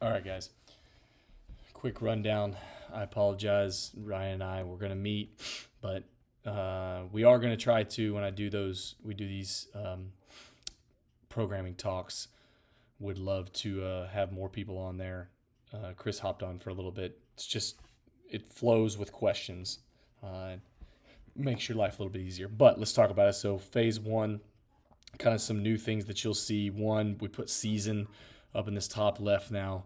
All right, guys. Quick rundown. I apologize. Ryan and I, we're going to meet, but we are going to try to, when I do those, we do these programming talks. Would love to have more people on there. Chris hopped on for a little bit. It's just, it flows with questions. Makes your life a little bit easier. But let's talk about it. So, phase one, kind of some new things that you'll see. One, we put season up in this top left now.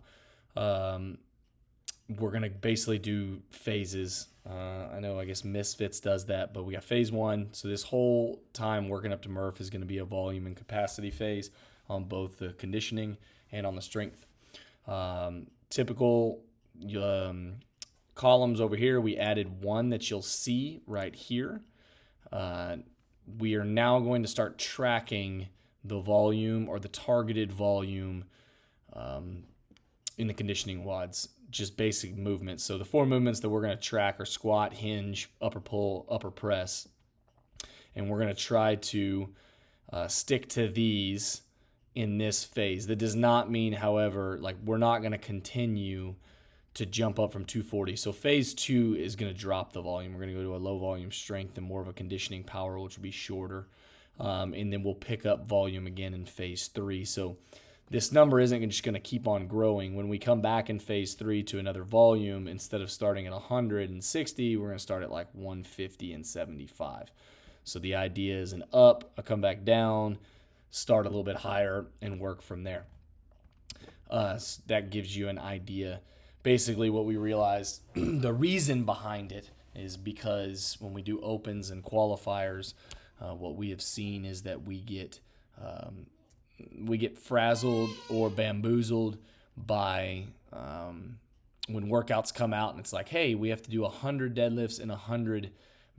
We're going to basically do phases. I guess Misfits does that, but we got phase one. So this whole time working up to Murph is going to be a volume and capacity phase on both the conditioning and on the strength. Typical columns over here, we added one that you'll see right here. We are now going to start tracking the volume or the targeted volume in the conditioning WODs, just basic movements. So the 4 movements that we're going to track are squat, hinge, upper pull, upper press. And we're going to try to stick to these in this phase. That does not mean, however, like we're not going to continue to jump up from 240. So phase 2 is going to drop the volume. We're going to go to a low volume strength and more of a conditioning power, which will be shorter. And then we'll pick up volume again in phase 3. So this number isn't just going to keep on growing. When we come back in phase 3 to another volume, instead of starting at 160, we're going to start at like 150 and 75. So the idea is an up, a come back down, start a little bit higher, and work from there. So that gives you an idea. Basically, what we realized, the reason behind it is because when we do opens and qualifiers, what we have seen is that we get frazzled or bamboozled by when workouts come out and it's like, hey, we have to do 100 deadlifts and 100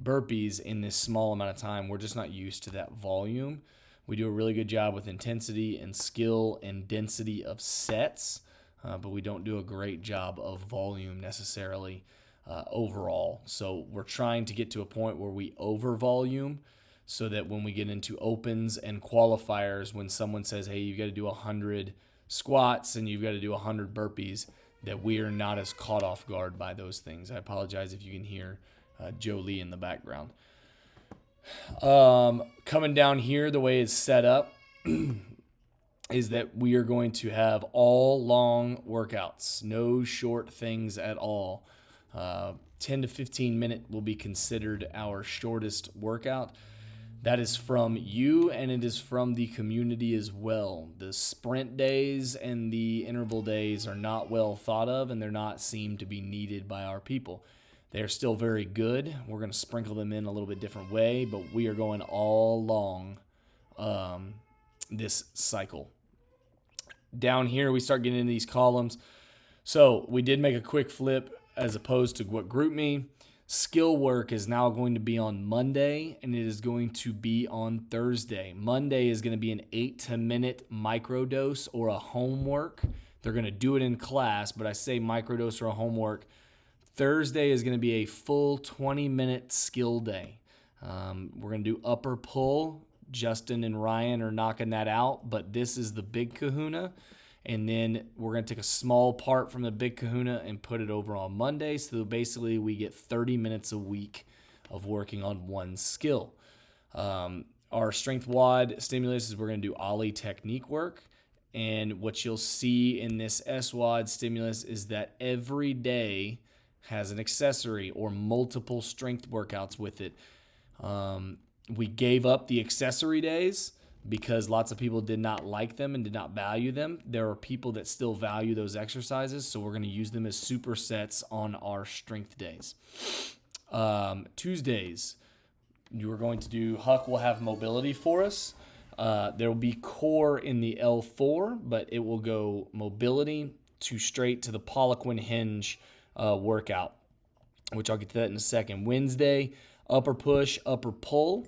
burpees in this small amount of time. We're just not used to that volume. We do a really good job with intensity and skill and density of sets, but we don't do a great job of volume necessarily overall. So we're trying to get to a point where we over volume, so that when we get into opens and qualifiers, when someone says, hey, you've got to do 100 squats and you've got to do 100 burpees, that we are not as caught off guard by those things. I apologize if you can hear Joe Lee in the background. Coming down here, the way it's set up is that we are going to have all long workouts, no short things at all. 10 to 15 minute will be considered our shortest workout. That is from you, and it is from the community as well. The sprint days and the interval days are not well thought of, and they're not seen to be needed by our people. They're still very good. We're going to sprinkle them in a little bit different way, but we are going all long this cycle. Down here, we start getting into these columns. So we did make a quick flip as opposed to what GroupMe. Skill work is now going to be on Monday, and it is going to be on Thursday. Monday is going to be an 8-minute microdose or a homework. They're going to do it in class, but I say microdose or a homework. Thursday is going to be a full 20-minute skill day. We're going to do upper pull. Justin and Ryan are knocking that out, but this is the big kahuna. And then we're going to take a small part from the big kahuna and put it over on Monday. So basically we get 30 minutes a week of working on one skill. Our strength WOD stimulus is we're going to do Ollie technique work. And what you'll see in this SWOD stimulus is that every day has an accessory or multiple strength workouts with it. We gave up the accessory days because lots of people did not like them and did not value them. There are people that still value those exercises, so we're going to use them as supersets on our strength days. Tuesdays, you are going to do, Huck will have mobility for us. There will be core in the L4, but it will go mobility to straight to the Poliquin hinge workout, which I'll get to that in a second. Wednesday, upper push, upper pull.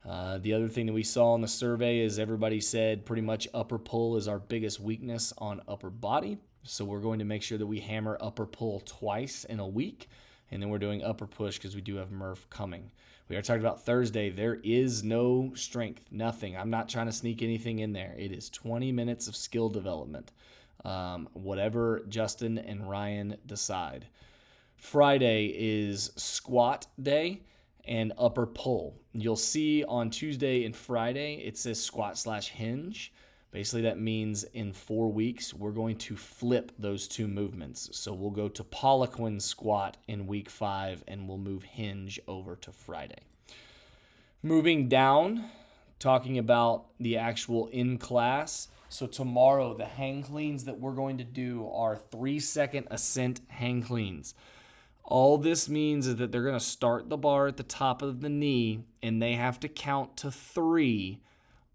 The other thing that we saw in the survey is everybody said pretty much upper pull is our biggest weakness on upper body. So we're going to make sure that we hammer upper pull twice in a week. And then we're doing upper push because we do have Murph coming. We are talking about Thursday. There is no strength, nothing. I'm not trying to sneak anything in there. It is 20 minutes of skill development. whatever Justin and Ryan decide. Friday is squat day and upper pull. You'll see on Tuesday and Friday, it says squat/hinge. Basically, that means in 4 weeks, we're going to flip those two movements. So we'll go to Poliquin squat in week 5, and we'll move hinge over to Friday. Moving down, talking about the actual in class. So tomorrow, the hang cleans that we're going to do are 3-second ascent hang cleans. All this means is that they're going to start the bar at the top of the knee, and they have to count to 3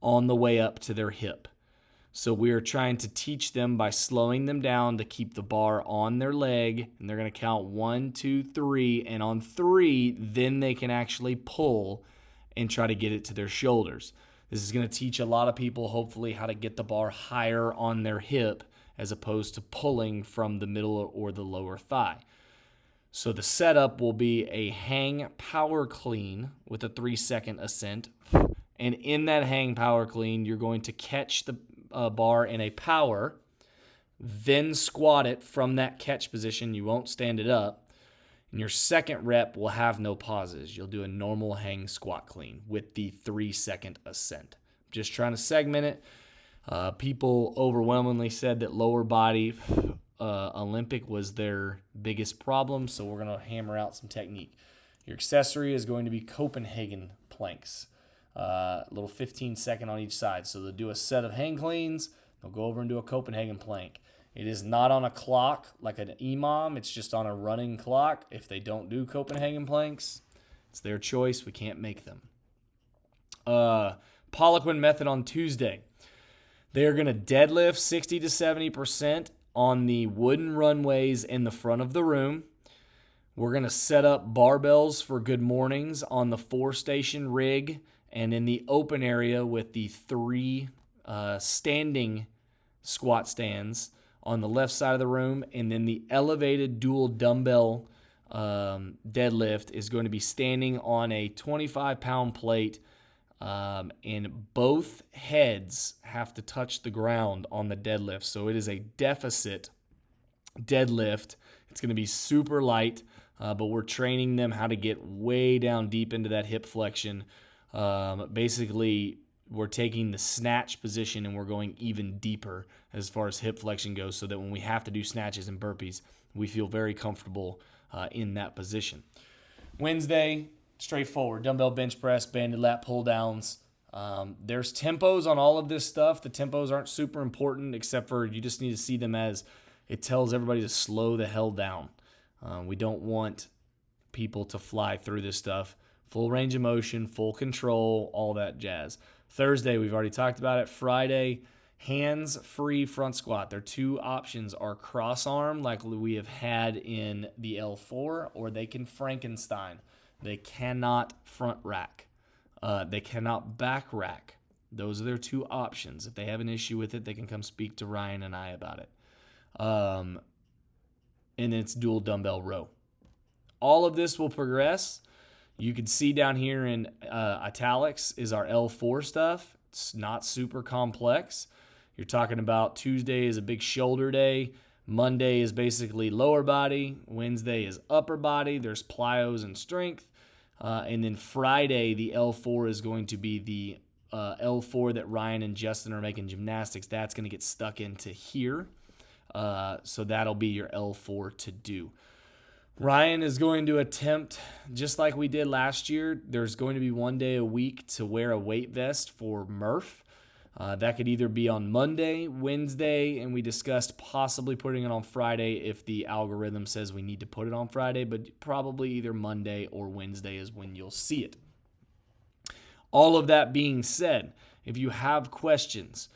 on the way up to their hip. So we are trying to teach them by slowing them down to keep the bar on their leg, and they're going to count 1, 2, 3, and on 3, then they can actually pull and try to get it to their shoulders. This is going to teach a lot of people, hopefully, how to get the bar higher on their hip as opposed to pulling from the middle or the lower thigh. So the setup will be a hang power clean with a 3-second ascent. And in that hang power clean, you're going to catch the bar in a power, then squat it from that catch position. You won't stand it up. And your second rep will have no pauses. You'll do a normal hang squat clean with the 3-second ascent. Just trying to segment it. People overwhelmingly said that lower body Olympic was their biggest problem, so we're going to hammer out some technique. Your accessory is going to be Copenhagen planks. A little 15-second on each side. So they'll do a set of hang cleans. They'll go over and do a Copenhagen plank. It is not on a clock like an EMOM. It's just on a running clock. If they don't do Copenhagen planks, it's their choice. We can't make them. Poliquin method on Tuesday. They are going to deadlift 60 to 70% on the wooden runways in the front of the room. We're going to set up barbells for good mornings on the 4-station rig and in the open area with the 3 standing squat stands on the left side of the room. And then the elevated dual dumbbell deadlift is going to be standing on a 25-pound plate, and both heads have to touch the ground on the deadlift. So it is a deficit deadlift. It's going to be super light, but we're training them how to get way down deep into that hip flexion. Basically, we're taking the snatch position and we're going even deeper as far as hip flexion goes, so that when we have to do snatches and burpees, we feel very comfortable in that position. Wednesday, straightforward, dumbbell bench press, banded lat pull downs. There's tempos on all of this stuff. The tempos aren't super important, except for you just need to see them as it tells everybody to slow the hell down. We don't want people to fly through this stuff. Full range of motion, full control, all that jazz. Thursday, we've already talked about it. Friday, hands-free front squat. Their 2 options are cross arm, like we have had in the L4, or they can Frankenstein. They cannot front rack. They cannot back rack. Those are their 2 options. If they have an issue with it, they can come speak to Ryan and I about it. And it's dual dumbbell row. All of this will progress. You can see down here in italics is our L4 stuff. It's not super complex. You're talking about Tuesday is a big shoulder day. Monday is basically lower body. Wednesday is upper body. There's plyos and strength. And then Friday, the L4 is going to be the L4 that Ryan and Justin are making gymnastics. That's going to get stuck into here. So that'll be your L4 to do. Ryan is going to attempt, just like we did last year, there's going to be 1 day a week to wear a weight vest for Murph. That could either be on Monday, Wednesday, and we discussed possibly putting it on Friday if the algorithm says we need to put it on Friday, but probably either Monday or Wednesday is when you'll see it. All of that being said, if you have questions,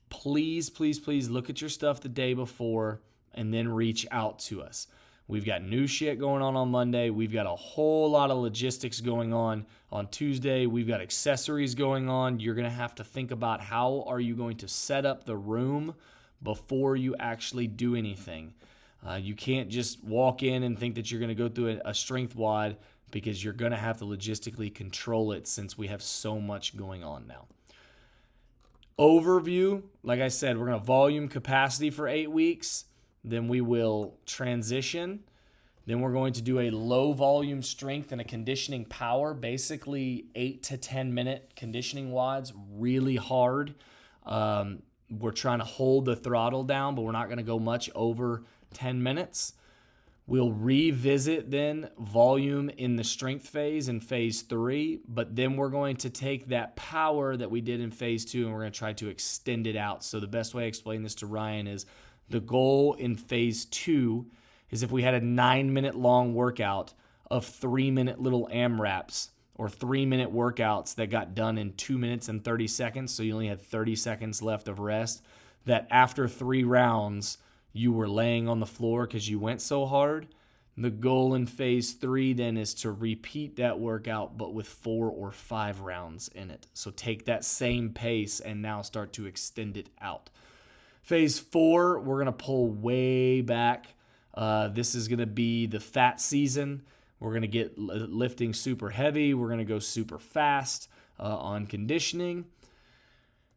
please look at your stuff the day before and then reach out to us. We've got new shit going on Monday. We've got a whole lot of logistics going on Tuesday. We've got accessories going on. You're going to have to think about how are you going to set up the room before you actually do anything. You can't just walk in and think that you're going to go through a strength WOD, because you're going to have to logistically control it since we have so much going on now. Overview, like I said, we're going to volume capacity for 8 weeks. Then we will transition. Then we're going to do a low volume strength and a conditioning power, basically 8 to 10 minute conditioning WODs, really hard. We're trying to hold the throttle down, but we're not going to go much over 10 minutes. We'll revisit then volume in the strength phase in phase 3, but then we're going to take that power that we did in phase 2 and we're going to try to extend it out. So the best way I explain this to Ryan is the goal in phase 2 is if we had a 9-minute long workout of 3-minute little AMRAPs or 3-minute workouts that got done in 2 minutes and 30 seconds, so you only had 30 seconds left of rest, that after 3 rounds, you were laying on the floor because you went so hard. The goal in phase 3 then is to repeat that workout, but with 4 or 5 rounds in it. So take that same pace and now start to extend it out. Phase 4, we're going to pull way back. This is going to be the fat season. We're going to get lifting super heavy. We're going to go super fast on conditioning.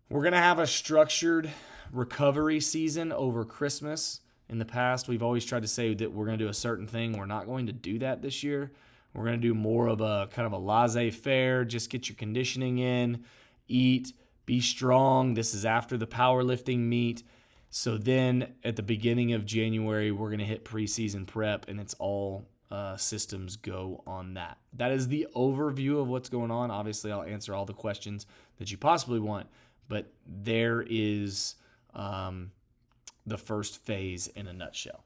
We're going to have a structured recovery season over Christmas. In the past, we've always tried to say that we're going to do a certain thing. We're not going to do that this year. We're going to do more of a kind of a laissez-faire, just get your conditioning in, eat, be strong. This is after the powerlifting meet. So then at the beginning of January, we're going to hit preseason prep, and it's all systems go on that. That is the overview of what's going on. Obviously, I'll answer all the questions that you possibly want, but there is the first phase in a nutshell.